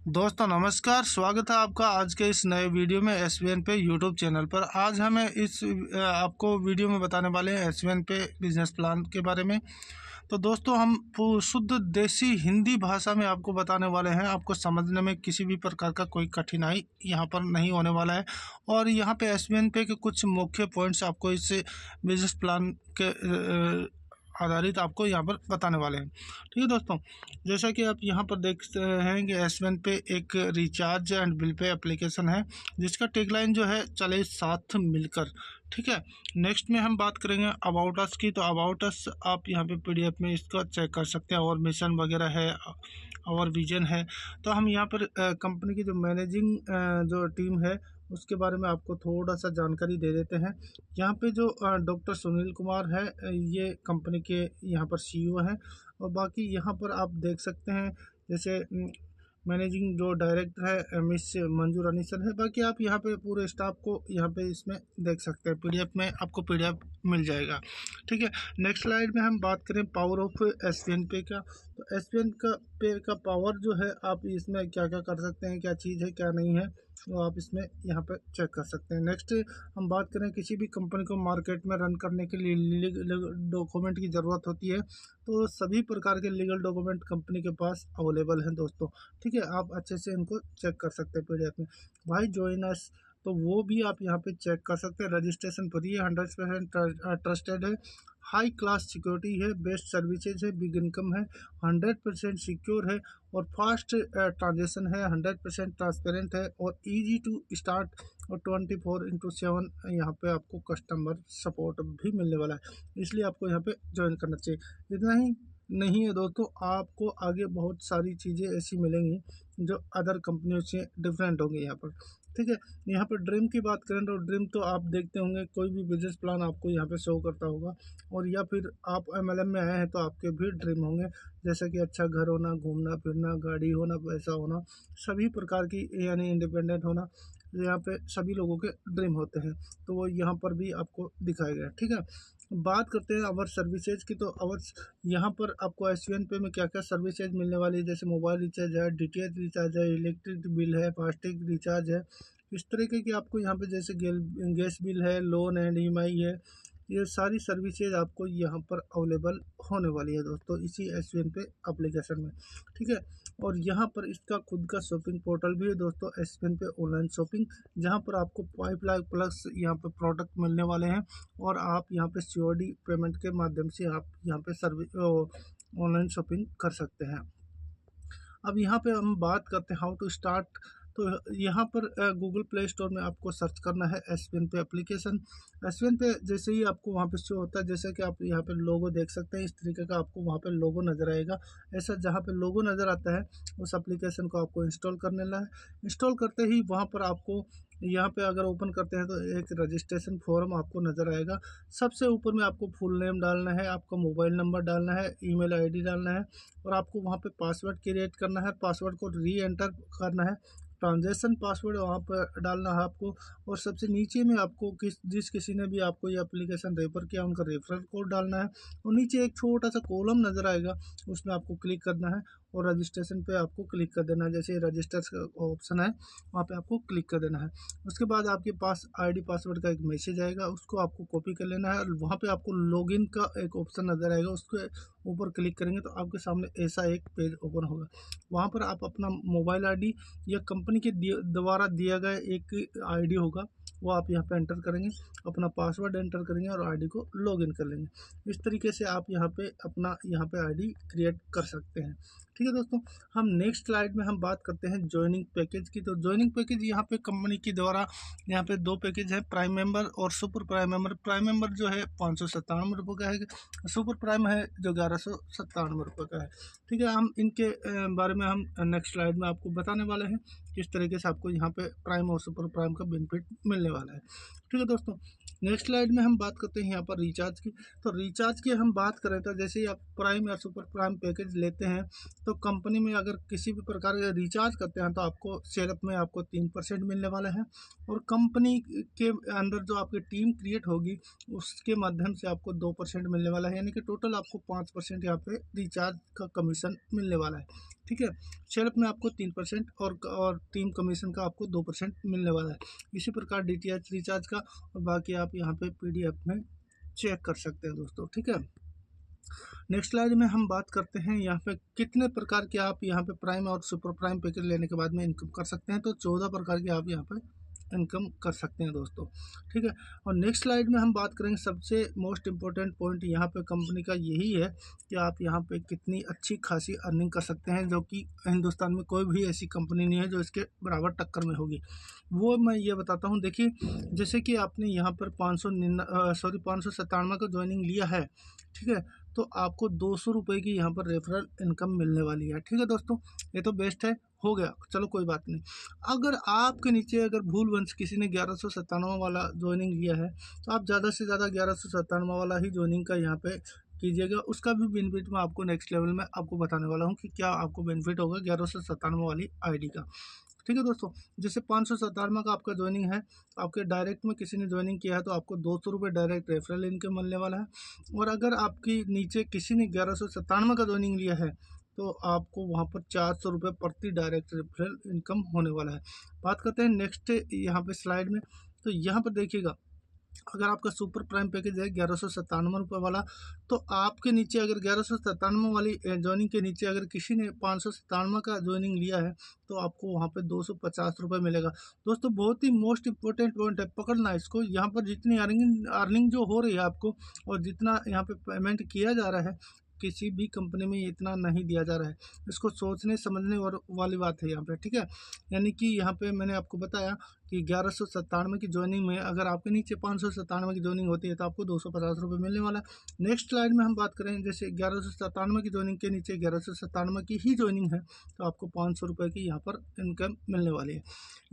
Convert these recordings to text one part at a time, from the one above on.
दोस्तों नमस्कार, स्वागत है आपका आज के इस नए वीडियो में एसवीएन पे यूट्यूब चैनल पर। आज हमें आपको वीडियो में बताने वाले हैं एसवीएन पे बिजनेस प्लान के बारे में। तो दोस्तों हम शुद्ध देसी हिंदी भाषा में आपको बताने वाले हैं। आपको समझने में किसी भी प्रकार का कोई कठिनाई यहाँ पर नहीं होने वाला है। और यहाँ पे एसवीएन पे के कुछ मुख्य पॉइंट्स आपको इस बिजनेस प्लान के आधारित आपको यहाँ पर बताने वाले हैं। ठीक है दोस्तों, जैसा कि आप यहाँ पर देखते हैं कि एसवीएन पे एक recharge and bill pay application है जिसका टैगलाइन जो है चले साथ मिलकर। ठीक है, नेक्स्ट में हम बात करेंगे अबाउट अस की। तो अबाउट अस आप यहाँ पे पीडीएफ में इसको चेक कर सकते हैं और मिशन वगैरह है और विजन है। तो हम यहाँ पर कंपनी की जो मैनेजिंग जो टीम है उसके बारे में आपको थोड़ा सा जानकारी दे देते हैं। यहाँ पे जो डॉक्टर सुनील कुमार है ये कंपनी के यहाँ पर सीईओ हैं। और बाकी यहाँ पर आप देख सकते हैं जैसे मैनेजिंग जो डायरेक्टर है मिस मंजू रानी सर है। बाकी आप यहाँ पे पूरे स्टाफ को यहाँ पे इसमें देख सकते हैं, पीडीएफ में आपको पीडीएफ मिल जाएगा। ठीक है, नेक्स्ट स्लाइड में हम बात करें पावर ऑफ एसवीएन पे का। तो एसवीएन का पे का पावर जो है आप इसमें क्या क्या कर सकते हैं, क्या चीज़ है क्या नहीं है, वो आप इसमें यहाँ पे चेक कर सकते हैं। नेक्स्ट हम बात करें किसी भी कंपनी को मार्केट में रन करने के लिए डॉक्यूमेंट की ज़रूरत होती है, तो सभी प्रकार के लीगल डॉक्यूमेंट कंपनी के पास अवेलेबल हैं दोस्तों। ठीक है, आप अच्छे से इनको चेक कर सकते हैं पीडीएफ में। भाई जॉइन अस, तो वो भी आप यहाँ पे चेक कर सकते हैं। रजिस्ट्रेशन फ्री है, 100% ट्रस्टेड है, हाई क्लास सिक्योरिटी है, बेस्ट सर्विसेज है, बिग इनकम है, 100% सिक्योर है और फास्ट ट्रांजेक्शन है, 100% ट्रांसपेरेंट है और इजी टू स्टार्ट और 24/7 यहाँ पे आपको कस्टमर सपोर्ट भी मिलने वाला है। इसलिए आपको यहाँ पे ज्वाइन करना चाहिए। इतना ही नहीं है दोस्तों, आपको आगे बहुत सारी चीज़ें ऐसी मिलेंगी जो अदर कंपनियों से डिफरेंट होंगी यहाँ पर। ठीक है, यहाँ पर ड्रीम की बात करें तो ड्रीम तो आप देखते होंगे कोई भी बिजनेस प्लान आपको यहाँ पे शो करता होगा, और या फिर आप एमएलएम में आए हैं तो आपके भी ड्रीम होंगे, जैसे कि अच्छा घर होना, घूमना फिरना, गाड़ी होना, पैसा होना, सभी प्रकार की यानी इंडिपेंडेंट होना, यहाँ पे सभी लोगों के ड्रीम होते हैं। तो वो यहाँ पर भी आपको दिखाया गया। ठीक है, बात करते हैं अवर सर्विसेज की। तो अवर यहाँ पर आपको एसवीएन पे में क्या क्या सर्विसेज मिलने वाली है, जैसे मोबाइल रिचार्ज है, डीटीएच रिचार्ज है, इलेक्ट्रिक बिल है, फास्टैग रिचार्ज है, इस तरीके की आपको यहाँ पे जैसे गैस बिल है, लोन एंड ईएमआई है, ये सारी सर्विसेज आपको यहाँ पर अवेलेबल होने वाली है दोस्तों इसी एसवीएन पे एप्लीकेशन में। ठीक है, और यहाँ पर इसका खुद का शॉपिंग पोर्टल भी है दोस्तों एसवीएन पे ऑनलाइन शॉपिंग, जहाँ पर आपको 5 लाख प्लस यहाँ पे प्रोडक्ट मिलने वाले हैं और आप यहाँ पे सीओडी पेमेंट के माध्यम से आप यहाँ पे ऑनलाइन शॉपिंग कर सकते हैं। अब यहाँ पे हम बात करते हैं हाउ टू स्टार्ट। तो यहाँ पर गूगल प्ले स्टोर में आपको सर्च करना है एसवीएन पे एप्लीकेशन। एसवीएन पे जैसे ही आपको वहाँ पे शो होता है, जैसे कि आप यहाँ पे लोगो देख सकते हैं, इस तरीके का आपको वहाँ पे लोगो नज़र आएगा। ऐसा जहाँ पे लोगो नज़र आता है उस एप्लीकेशन को आपको इंस्टॉल करने ला है। इंस्टॉल करते ही वहाँ पर आपको यहाँ पे अगर ओपन करते हैं तो एक रजिस्ट्रेशन फॉर्म आपको नज़र आएगा। सबसे ऊपर में आपको फुल नेम डालना है, आपका मोबाइल नंबर डालना है, ईमेल आईडी डालना है और आपको वहाँ पे पासवर्ड क्रिएट करना है। पासवर्ड को री एंटर करना है, ट्रांजेक्शन पासवर्ड वहाँ पर डालना है आपको, और सबसे नीचे में आपको जिस किसी ने भी आपको ये एप्लीकेशन रेफर किया उनका रेफरल कोड डालना है, और नीचे एक छोटा सा कॉलम नज़र आएगा उसमें आपको क्लिक करना है और रजिस्ट्रेशन पे आपको क्लिक कर देना है। जैसे रजिस्टर का ऑप्शन है वहाँ पे आपको क्लिक कर देना है। उसके बाद आपके पास आईडी पासवर्ड का एक मैसेज आएगा, उसको आपको कॉपी कर लेना है और वहाँ पे आपको लॉगिन का एक ऑप्शन नज़र आएगा, उसके ऊपर क्लिक करेंगे तो आपके सामने ऐसा एक पेज ओपन होगा। वहाँ पर आप अपना मोबाइल आईडी या कंपनी के द्वारा दिया गया एक आईडी होगा वो आप यहाँ पे एंटर करेंगे, अपना पासवर्ड एंटर करेंगे और आईडी को लॉगिन कर लेंगे। इस तरीके से आप यहाँ पे अपना आईडी क्रिएट कर सकते हैं। ठीक है दोस्तों, हम नेक्स्ट स्लाइड में हम बात करते हैं ज्वाइनिंग पैकेज की। तो ज्वाइनिंग पैकेज यहाँ पे कंपनी के द्वारा यहाँ पे 2 पैकेज है, प्राइम मेंबर और super prime member. Prime member जो है 597 रुपये का है, सुपर प्राइम है जो 1197 रुपये का है। ठीक है, हम इनके बारे में हम नेक्स्ट स्लाइड में आपको बताने वाले हैं किस तरीके से आपको यहाँ पे प्राइम और सुपर प्राइम का बेनिफिट मिलने वाला है। ठीक है दोस्तों, नेक्स्ट स्लाइड में हम बात करते हैं यहाँ पर रिचार्ज की। तो रिचार्ज की हम बात करें तो जैसे ही आप प्राइम या सुपर प्राइम पैकेज लेते हैं तो कंपनी में अगर किसी भी प्रकार का रिचार्ज करते हैं तो आपको सेलअप में आपको 3% मिलने वाला है, और कंपनी के अंदर जो आपकी टीम क्रिएट होगी उसके माध्यम से आपको 2% मिलने वाला है, यानी कि टोटल आपको 5% यहाँ पे रिचार्ज का कमीशन मिलने वाला है। ठीक है, सेल्फ में आपको 3% और टीम कमीशन का आपको 2% मिलने वाला है। इसी प्रकार DTH रिचार्ज का और बाकी आप यहाँ पे PDF में चेक कर सकते हैं दोस्तों। ठीक है, नेक्स्ट स्लाइड में हम बात करते हैं यहाँ पे कितने प्रकार के आप यहाँ पे प्राइम और सुपर प्राइम पैकेज लेने के बाद में इनकम कर सकते हैं। तो 14 प्रकार के आप यहाँ पे इनकम कर सकते हैं दोस्तों। ठीक है, और नेक्स्ट स्लाइड में हम बात करेंगे सबसे मोस्ट इम्पोर्टेंट पॉइंट यहाँ पे कंपनी का यही है कि आप यहाँ पे कितनी अच्छी खासी अर्निंग कर सकते हैं, जो कि हिंदुस्तान में कोई भी ऐसी कंपनी नहीं है जो इसके बराबर टक्कर में होगी। वो मैं ये बताता हूँ। देखिए, जैसे कि आपने यहाँ पर 597 का ज्वाइनिंग लिया है, ठीक है, तो आपको 200 रुपये की यहाँ पर रेफरल इनकम मिलने वाली है। ठीक है दोस्तों, ये तो बेस्ट है, हो गया, चलो कोई बात नहीं। अगर आपके नीचे अगर भूलवंश किसी ने 1197 वाला ज्वाइनिंग लिया है तो आप ज़्यादा से ज़्यादा 1197 वाला ही ज्वाइनिंग का यहाँ पे कीजिएगा। उसका भी बेनिफिट मैं आपको नेक्स्ट लेवल में आपको बताने वाला हूँ कि क्या आपको बेनिफिट होगा 1197 वाली ID का। ठीक है दोस्तों, जैसे 597 का आपका ज्वाइनिंग है, आपके डायरेक्ट में किसी ने ज्वाइनिंग किया है तो आपको 200 रुपये डायरेक्ट रेफरल इनकम मिलने वाला है। और अगर आपकी नीचे किसी ने 1197 का ज्वाइनिंग लिया है तो आपको वहाँ पर 400 रुपये प्रति डायरेक्ट रेफरल इनकम होने वाला है। बात करते हैं नेक्स्ट यहाँ पे स्लाइड में। तो यहाँ पर देखिएगा, अगर आपका सुपर प्राइम पैकेज है 1197 वाला, तो आपके नीचे अगर 1197 वाली ज्वाइनिंग के नीचे अगर किसी ने 597 का ज्वाइनिंग लिया है तो आपको वहाँ पे 250 रुपये मिलेगा। दोस्तों बहुत ही मोस्ट इंपॉर्टेंट पॉइंट है, पकड़ना इसको। यहाँ पर जितनी अर्निंग जो हो रही है आपको और जितना यहाँ पे पेमेंट किया जा रहा है, किसी भी कंपनी में इतना नहीं दिया जा रहा है। इसको सोचने समझने वाली बात है यहाँ पे। ठीक है, यानी कि यहाँ पे मैंने आपको बताया कि 1197 की ज्वाइनिंग में अगर आपके नीचे 597 की ज्वाइनिंग होती है तो आपको 250 रुपये मिलने वाला है। नेक्स्ट स्लाइड में हम बात करें, जैसे 1197 की ज्वाइनिंग के नीचे 1197 की ही ज्वाइनिंग है तो आपको 500 रुपये की यहाँ पर इनकम मिलने वाली है।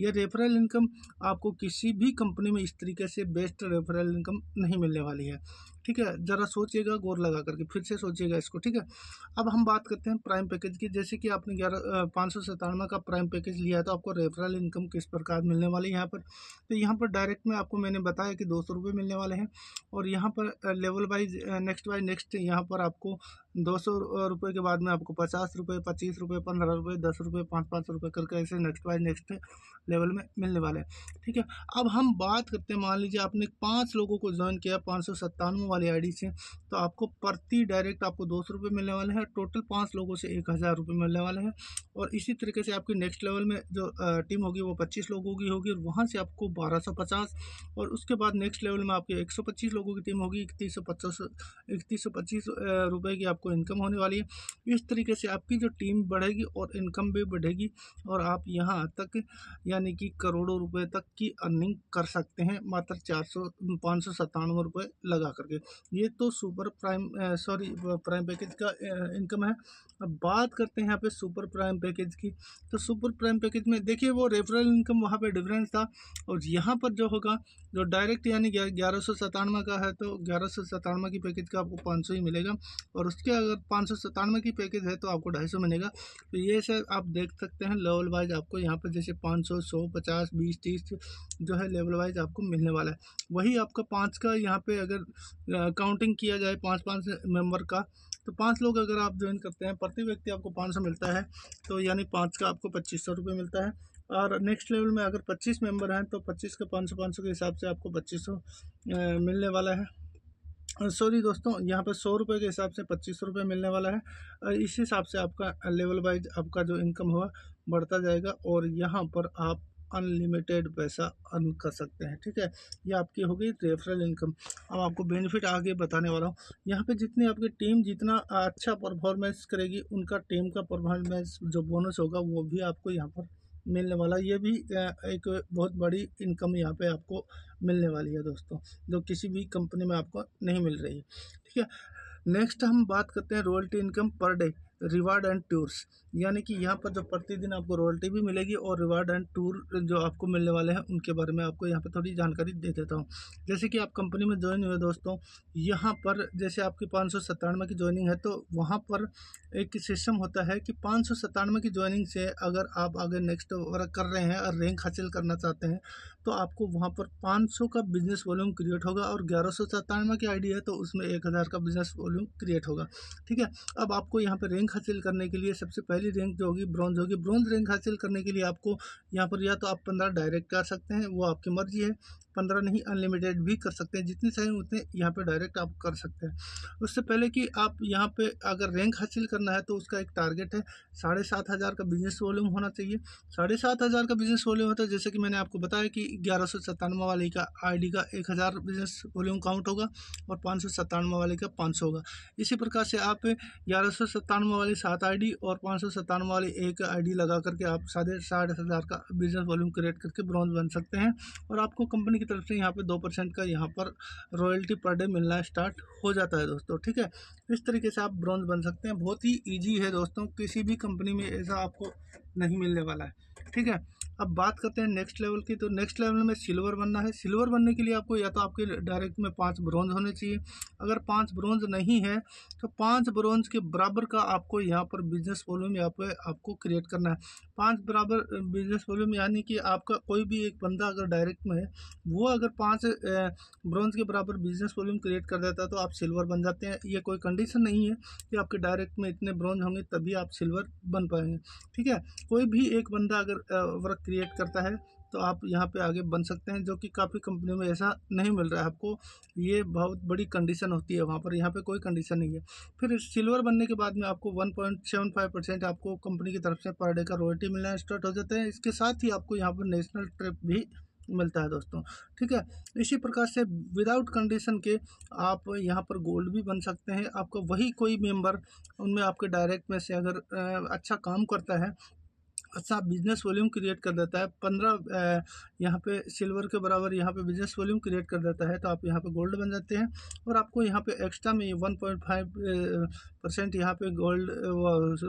यह रेफरल इनकम आपको किसी भी कंपनी में इस तरीके से बेस्ट रेफरल इनकम नहीं मिलने वाली है। ठीक है, ज़रा सोचिएगा, गौर लगा करके फिर से सोचिएगा इसको। ठीक है, अब हम बात करते हैं प्राइम पैकेज की। जैसे कि आपने 597 का प्राइम पैकेज लिया है तो आपको रेफरल इनकम किस प्रकार मिलने वाली है यहाँ पर। तो यहाँ पर डायरेक्ट में आपको मैंने बताया कि 200 रुपये मिलने वाले हैं, और यहाँ पर level wise next by next यहाँ पर आपको 200 रुपये के बाद में आपको 50 रुपये, 25 रुपये, 15 रुपये, 10 रुपये, 5-5 रुपये करके ऐसे नेक्स्ट बाय नेक्स्ट लेवल में मिलने वाले हैं। ठीक है, अब हम बात करते हैं, मान लीजिए आपने 5 लोगों को ज्वाइन किया 597 वाली ID से, तो आपको प्रति डायरेक्ट आपको 200 रुपये मिलने वाले हैं। टोटल 5 लोगों से 1000 रुपये मिलने वाले हैं। और इसी तरीके से आपकी नेक्स्ट लेवल में जो टीम होगी वो 25 लोगों की होगी, और वहाँ से आपको 1250, और उसके बाद नेक्स्ट लेवल में आपकी 125 लोगों की टीम होगी, 3125 रुपये की आपको इनकम होने वाली है। इस तरीके से आपकी जो टीम बढ़ेगी और इनकम भी बढ़ेगी, और आप यहाँ तक यानी कि करोड़ों रुपए तक की अर्निंग कर सकते हैं मात्र 597 रुपये लगा करके। ये तो सुपर प्राइम प्राइम पैकेज का इनकम है। अब बात करते हैं यहाँ पे सुपर प्राइम पैकेज की। तो सुपर प्राइम पैकेज में देखिए वो रेफरल इनकम वहाँ पे डिफरेंस था, और यहाँ पर जो होगा जो डायरेक्ट यानी 1197 का है तो 1197 की पैकेज का आपको 500 ही मिलेगा, और उसके अगर 597 की पैकेज है तो आपको 250 मिलेगा। तो ये सर आप देख सकते हैं लेवल वाइज आपको यहाँ पर जैसे 500, 100, 50, 20, 30 जो है लेवल वाइज आपको मिलने वाला है। वही आपका 5 का यहाँ पे अगर काउंटिंग किया जाए 5-5 मेंबर का, तो 5 लोग अगर आप ज्वाइन करते हैं प्रति व्यक्ति आपको 500 मिलता है, तो यानी 5 का आपको 2500 रुपये मिलता है। और नेक्स्ट लेवल में अगर 25 मेंबर हैं तो 25 का 500 के हिसाब से आपको 2500 मिलने वाला है। सॉरी दोस्तों, यहाँ पर 100 रुपये के हिसाब से 2500 रुपये मिलने वाला है। इस हिसाब से आपका लेवल वाइज आपका जो इनकम हुआ बढ़ता जाएगा, और यहाँ पर आप अनलिमिटेड पैसा अर्न कर सकते हैं। ठीक है, ये आपकी हो गई रेफरल इनकम। अब आपको बेनिफिट आगे बताने वाला हूँ। यहाँ पे जितनी आपकी टीम जितना अच्छा परफॉर्मेंस करेगी, उनका टीम का परफॉर्मेंस जो बोनस होगा वो भी आपको यहाँ पर मिलने वाला। ये भी एक बहुत बड़ी इनकम यहाँ पे आपको मिलने वाली है दोस्तों, जो किसी भी कंपनी में आपको नहीं मिल रही है। ठीक है, नेक्स्ट हम बात करते हैं royalty income per day. Reward and tours, यानी कि यहाँ पर जो प्रतिदिन आपको रॉयल्टी भी मिलेगी और रिवार्ड एंड टूर जो आपको मिलने वाले हैं उनके बारे में आपको यहाँ पे थोड़ी जानकारी दे देता हूँ। जैसे कि आप कंपनी में ज्वाइन हुए दोस्तों, यहाँ पर जैसे आपकी 597 की ज्वाइनिंग है, तो वहाँ पर एक सिस्टम होता है कि 597 की ज्वाइनिंग से अगर आप आगे नेक्स्ट वर्क कर रहे हैं और रैंक हासिल करना चाहते हैं तो आपको वहाँ पर 500 का बिजनेस वॉल्यूम क्रिएट होगा, और 1197 की आईडी है तो उसमें 1000 का बिजनेस वॉल्यूम क्रिएट होगा। ठीक है, अब आपको यहाँ पर रैंक हासिल करने के लिए सबसे पहली रैंक जो होगी ब्रॉन्ज होगी। ब्रॉन्ज रैंक हासिल करने के लिए आपको यहाँ पर या तो आप 15 डायरेक्ट कर सकते हैं, वो आपकी मर्जी है, 15 नहीं अनलिमिटेड भी कर सकते हैं, जितनी चाहिए उतने यहाँ पे डायरेक्ट आप कर सकते हैं। उससे पहले कि आप यहाँ पे अगर रैंक हासिल करना है तो उसका एक टारगेट है 7,500 का बिजनेस वॉल्यूम होना चाहिए। 7,500 का बिजनेस वॉल्यूम होता है, जैसे कि मैंने आपको बताया कि 1197 वाले का आईडी का 1000 बिजनेस वॉल्यूम काउंट होगा और 597 वाले का 500 होगा। इसी प्रकार से आप 1197 वाली 7 आईडी और 597 वाली एक आईडी लगा करके आप 7,500 का बिजनेस वॉल्यूम क्रिएट करके ब्रॉन्ज बन सकते हैं, और आपको कंपनी की तरफ से यहाँ पे 2% का यहाँ पर रॉयल्टी पर डे मिलना स्टार्ट हो जाता है दोस्तों। ठीक है, इस तरीके से आप ब्रॉन्ज बन सकते हैं। बहुत ही ईजी है दोस्तों, किसी भी कंपनी में ऐसा आपको नहीं मिलने वाला है। ठीक है, अब बात करते हैं नेक्स्ट लेवल की। तो नेक्स्ट लेवल में सिल्वर बनना है। सिल्वर बनने के लिए आपको या तो आपके डायरेक्ट में 5 ब्रॉन्ज होने चाहिए। अगर 5 ब्रॉन्ज नहीं है तो 5 ब्रॉन्ज के बराबर का आपको यहाँ पर बिजनेस वॉल्यूम यहाँ पे आपको क्रिएट करना है। 5 बराबर बिजनेस वॉल्यूम, यानी कि आपका कोई भी एक बंदा अगर डायरेक्ट में है, वो अगर 5 ब्रॉन्ज के बराबर बिजनेस वॉल्यूम क्रिएट कर देता है तो आप सिल्वर बन जाते हैं। ये कोई कंडीशन नहीं है कि आपके डायरेक्ट में इतने ब्रॉन्ज होंगे तभी आप सिल्वर बन पाएंगे। ठीक है, कोई भी एक बंदा अगर वर्क क्रिएट करता है तो आप यहाँ पे आगे बन सकते हैं, जो कि काफ़ी कंपनियों में ऐसा नहीं मिल रहा है आपको। ये बहुत बड़ी कंडीशन होती है वहाँ पर, यहाँ पे कोई कंडीशन नहीं है। फिर सिल्वर बनने के बाद में आपको 1.75% आपको कंपनी की तरफ से पर डे का रॉयल्टी मिलना स्टार्ट हो जाता है। इसके साथ ही आपको यहाँ पर नेशनल ट्रिप भी मिलता है दोस्तों। ठीक है, इसी प्रकार से विदाउट कंडीशन के आप यहाँ पर गोल्ड भी बन सकते हैं। आपको वही कोई मेंबर उनमें आपके डायरेक्ट में से अगर अच्छा काम करता है, अच्छा बिजनेस वॉल्यूम क्रिएट कर देता है, 15 यहाँ पे सिल्वर के बराबर यहाँ पे बिजनेस वॉल्यूम क्रिएट कर देता है, तो आप यहाँ पे गोल्ड बन जाते हैं। और आपको यहाँ पे एक्स्ट्रा में 1.5% यहाँ पे गोल्ड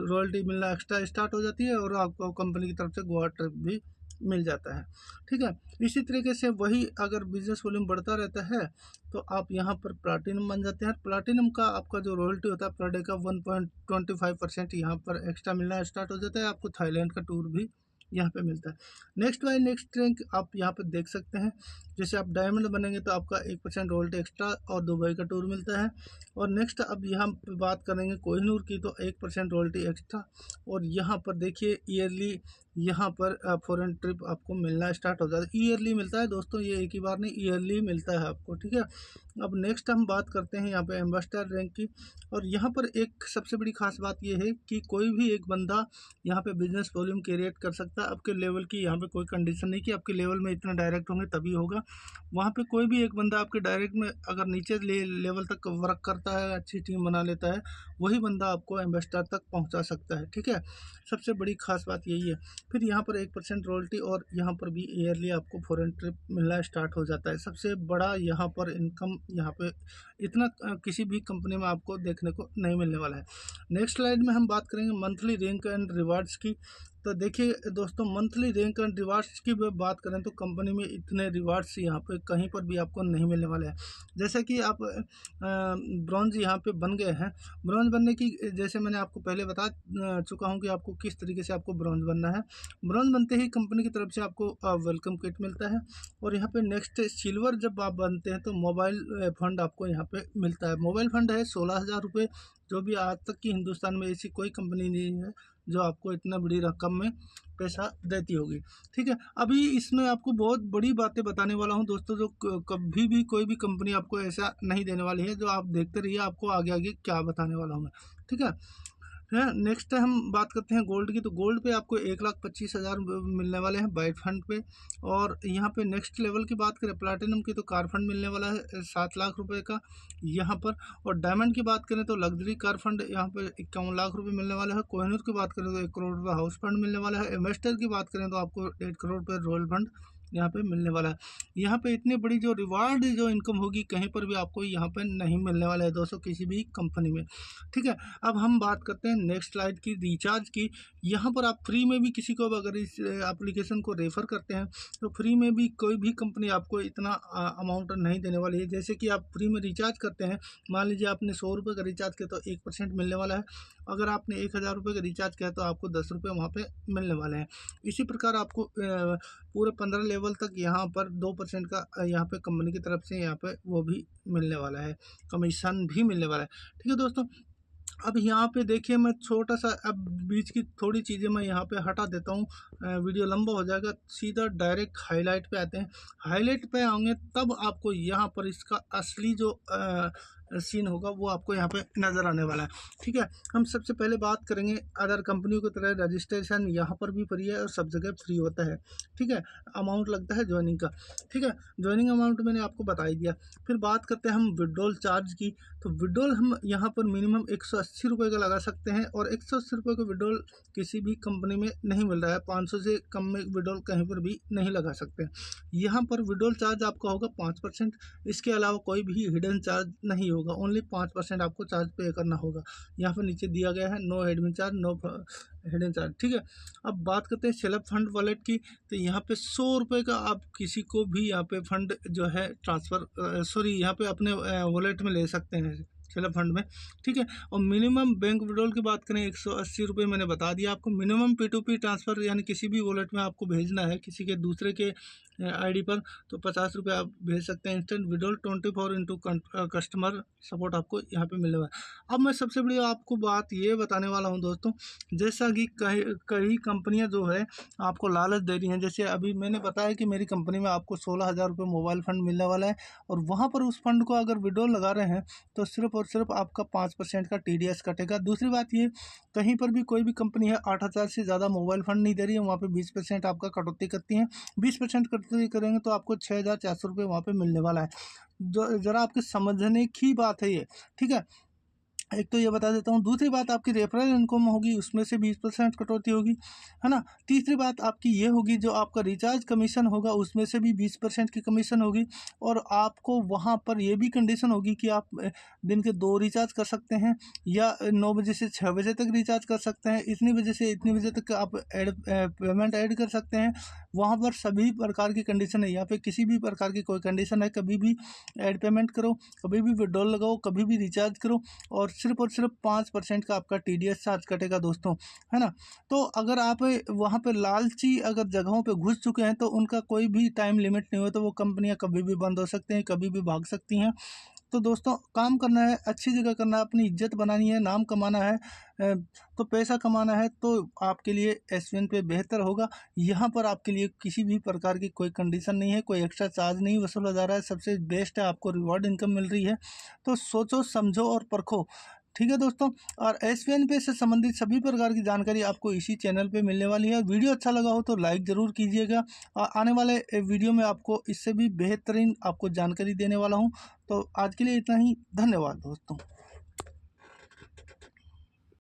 रॉयल्टी मिलना एक्स्ट्रा स्टार्ट हो जाती है, और आपको कंपनी की तरफ से गोवा ट्रिप भी मिल जाता है। ठीक है, इसी तरीके से वही अगर बिजनेस वॉल्यूम बढ़ता रहता है तो आप यहाँ पर प्लाटिनम बन जाते हैं। प्लाटिनम का आपका जो रॉयल्टी होता है पर डे का 1.25% यहाँ पर एक्स्ट्रा मिलना स्टार्ट हो जाता है। आपको थाईलैंड का टूर भी यहाँ पे मिलता है। नेक्स्ट बाय नेक्स्ट रैंक आप यहाँ पे देख सकते हैं। जैसे आप डायमंड बनेंगे तो आपका 1% रॉयल्टी एक्स्ट्रा और दुबई का टूर मिलता है। और नेक्स्ट अब यहाँ पे बात करेंगे कोहिनूर की, तो 1% रॉयल्टी एक्स्ट्रा, और यहाँ पर देखिए ईयरली यहाँ पर फॉरेन ट्रिप आपको मिलना स्टार्ट हो जाता है। ईयरली मिलता है दोस्तों, ये एक ही बार नहीं, ईयरली मिलता है आपको। ठीक है, अब नेक्स्ट हम बात करते हैं यहाँ पे एम्बेसडर रैंक की। और यहाँ पर एक सबसे बड़ी खास बात ये है कि कोई भी एक बंदा यहाँ पे बिजनेस वॉल्यूम क्रिएट कर सकता है। आपके लेवल की यहाँ पे कोई कंडीशन नहीं कि आपके लेवल में इतना डायरेक्ट होंगे तभी होगा। वहाँ पे कोई भी एक बंदा आपके डायरेक्ट में अगर नीचे लेवल तक वर्क करता है, अच्छी टीम बना लेता है, वही बंदा आपको एम्बेसडर तक पहुँचा सकता है। ठीक है, सबसे बड़ी खास बात यही है। फिर यहाँ पर 1% रॉयल्टी, और यहाँ पर भी ईयरली आपको फॉरेन ट्रिप मिलना स्टार्ट हो जाता है। सबसे बड़ा यहाँ पर इनकम यहाँ पे इतना किसी भी कंपनी में आपको देखने को नहीं मिलने वाला है। नेक्स्ट स्लाइड में हम बात करेंगे मंथली रैंक एंड रिवार्ड्स की। तो देखिए दोस्तों, मंथली रैंक एंड रिवार्ड्स की बात करें तो कंपनी में इतने रिवार्ड्स यहाँ पे कहीं पर भी आपको नहीं मिलने वाले हैं। जैसे कि आप ब्रॉन्ज यहाँ पे बन गए हैं, ब्रॉन्ज बनने की जैसे मैंने आपको पहले बता चुका हूँ कि आपको किस तरीके से आपको ब्रॉन्ज बनना है। ब्रॉन्ज बनते ही कंपनी की तरफ से आपको वेलकम किट मिलता है, और यहाँ पे नेक्स्ट सिल्वर जब आप बनते हैं तो मोबाइल फंड आपको यहाँ पे मिलता है। मोबाइल फंड है 16,000 रुपये, जो भी आज तक की हिंदुस्तान में ऐसी कोई कंपनी नहीं है जो आपको इतना बड़ी रकम में पैसा देती होगी। ठीक है, अभी इसमें आपको बहुत बड़ी बातें बताने वाला हूं दोस्तों, जो कभी भी कोई भी कंपनी आपको ऐसा नहीं देने वाली है। जो आप देखते रहिए, आपको आगे आगे क्या बताने वाला हूं मैं। ठीक है, नेक्स्ट हम बात करते हैं गोल्ड की। तो गोल्ड पे आपको 1,25,000 मिलने वाले हैं बाइट फंड पे। और यहाँ पे नेक्स्ट लेवल की बात करें प्लैटिनम की, तो कार फंड मिलने वाला है 7 लाख रुपए का यहाँ पर। और डायमंड की बात करें तो लग्जरी कार फंड यहाँ पे 51 लाख रुपए मिलने वाला है। कोहिनूर की बात करें तो 1 करोड़ रुपये हाउस फंड मिलने वाला है। इन्वेस्टर की बात करें तो आपको 1 करोड़ रुपये रॉयल फंड यहाँ पे मिलने वाला है। यहाँ पे इतनी बड़ी जो रिवार्ड जो इनकम होगी कहीं पर भी आपको यहाँ पे नहीं मिलने वाला है दोस्तों, किसी भी कंपनी में। ठीक है, अब हम बात करते हैं नेक्स्ट स्लाइड की, रिचार्ज की। यहाँ पर आप फ्री में भी किसी को अगर इस एप्लीकेशन को रेफ़र करते हैं तो फ्री में भी कोई भी कंपनी आपको इतना अमाउंट नहीं देने वाली है। जैसे कि आप फ्री में रिचार्ज करते हैं, मान लीजिए आपने 100 रुपये का रिचार्ज किया तो 1% मिलने वाला है। अगर आपने 1000 रुपये का रिचार्ज किया तो आपको 10 रुपये वहाँ पे मिलने वाले हैं। इसी प्रकार आपको पूरे 15 लेवल तक यहाँ पर 2% का यहाँ पे कंपनी की तरफ से यहाँ पे वो भी मिलने वाला है, कमीशन भी मिलने वाला है। ठीक है दोस्तों, अब यहाँ पे देखिए मैं छोटा सा अब बीच की थोड़ी चीज़ें मैं यहाँ पे हटा देता हूँ, वीडियो लंबा हो जाएगा। सीधा डायरेक्ट हाईलाइट पे आते हैं। हाईलाइट पे आएंगे तब आपको यहाँ पर इसका असली जो सीन होगा वो आपको यहाँ पे नज़र आने वाला है। ठीक है, हम सबसे पहले बात करेंगे अदर कंपनियों की तरह रजिस्ट्रेशन यहाँ पर भी फ्री है और सब जगह फ्री होता है। ठीक है, अमाउंट लगता है ज्वाइनिंग का। ठीक है, ज्वाइनिंग अमाउंट मैंने आपको बता ही दिया। फिर बात करते हैं हम विड्रॉल चार्ज की। तो विड्रॉल हम यहाँ पर मिनिमम 180 रुपये का लगा सकते हैं और 180 रुपये का विड्रॉल किसी भी कंपनी में नहीं मिल रहा है। 500 से कम में विड्रॉल कहीं पर भी नहीं लगा सकते। यहाँ पर विड्रॉल चार्ज आपका होगा 5%। इसके अलावा कोई भी हिडन चार्ज नहीं होगा, ओनली 5% आपको चार्ज पे करना होगा। यहाँ पर नीचे दिया गया है, no admin charge, no hidden charge. ठीक है, अब बात करते हैं सेल्फ फंड वॉलेट की। तो यहाँ पे 100 रुपये का आप किसी को भी यहाँ पे फंड जो है ट्रांसफ़र यहाँ पे अपने वॉलेट में ले सकते हैं सेल्फ फंड में। ठीक है, और मिनिमम बैंक विड्रॉल की बात करें 180 रुपये मैंने बता दिया आपको। मिनिमम P2P ट्रांसफ़र यानी किसी भी वॉलेट में आपको भेजना है किसी के दूसरे के आईडी पर तो 50 रुपये आप भेज सकते हैं। इंस्टेंट विड्रॉल 24 कस्टमर सपोर्ट आपको यहाँ पे मिलने वाला है। अब मैं सबसे बड़ी आपको बात ये बताने वाला हूँ दोस्तों, जैसा कि कई कंपनियाँ जो है आपको लालच दे रही हैं। जैसे अभी मैंने बताया कि मेरी कंपनी में आपको 16,000 रुपये मोबाइल फ़ंड मिलने वाला है और वहाँ पर उस फंड को अगर विड्रॉल लगा रहे हैं तो सिर्फ और सिर्फ आपका 5% का TDS कटेगा। दूसरी बात ये, कहीं पर भी कोई भी कंपनी है 8,000 से ज़्यादा मोबाइल फ़ंड नहीं दे रही है, वहाँ पे 20% आपका कटौती करती हैं। 20% कटौती करेंगे तो आपको 6,400 रुपये वहाँ पे मिलने वाला है। जो ज़रा आपके समझने की बात है ये। ठीक है, एक तो ये बता देता हूँ। दूसरी बात, आपकी रेफरल इनकम होगी उसमें से 20% कटौती होगी, है ना। तीसरी बात आपकी ये होगी, जो आपका रिचार्ज कमीशन होगा उसमें से भी 20% की कमीशन होगी। और आपको वहाँ पर ये भी कंडीशन होगी कि आप दिन के 2 रिचार्ज कर सकते हैं या 9 बजे से 6 बजे तक रिचार्ज कर सकते हैं। इतनी बजे से इतनी बजे तक आप पेमेंट ऐड कर सकते हैं। वहाँ पर सभी प्रकार की कंडीशन है। यहाँ पे किसी भी प्रकार की कोई कंडीशन है, कभी भी ऐड पेमेंट करो, कभी भी विड्रॉल लगाओ, कभी भी रिचार्ज करो और सिर्फ 5% का आपका TDS चार्ज कटेगा दोस्तों, है ना। तो अगर आप वहाँ पे लालची अगर जगहों पे घुस चुके हैं तो उनका कोई भी टाइम लिमिट नहीं होता, वो कंपनियाँ कभी भी बंद हो सकती हैं, कभी भी भाग सकती हैं। तो दोस्तों, काम करना है, अच्छी जगह करना है, अपनी इज्जत बनानी है, नाम कमाना है, तो पैसा कमाना है तो आपके लिए SVN पे बेहतर होगा। यहाँ पर आपके लिए किसी भी प्रकार की कोई कंडीशन नहीं है, कोई एक्स्ट्रा चार्ज नहीं वसूला जा रहा है, सबसे बेस्ट है, आपको रिवॉर्ड इनकम मिल रही है। तो सोचो, समझो और परखो। ठीक है दोस्तों, और SVN पे से संबंधित सभी प्रकार की जानकारी आपको इसी चैनल पे मिलने वाली है। वीडियो अच्छा लगा हो तो लाइक ज़रूर कीजिएगा। आने वाले वीडियो में आपको इससे भी बेहतरीन आपको जानकारी देने वाला हूँ। तो आज के लिए इतना ही, धन्यवाद दोस्तों।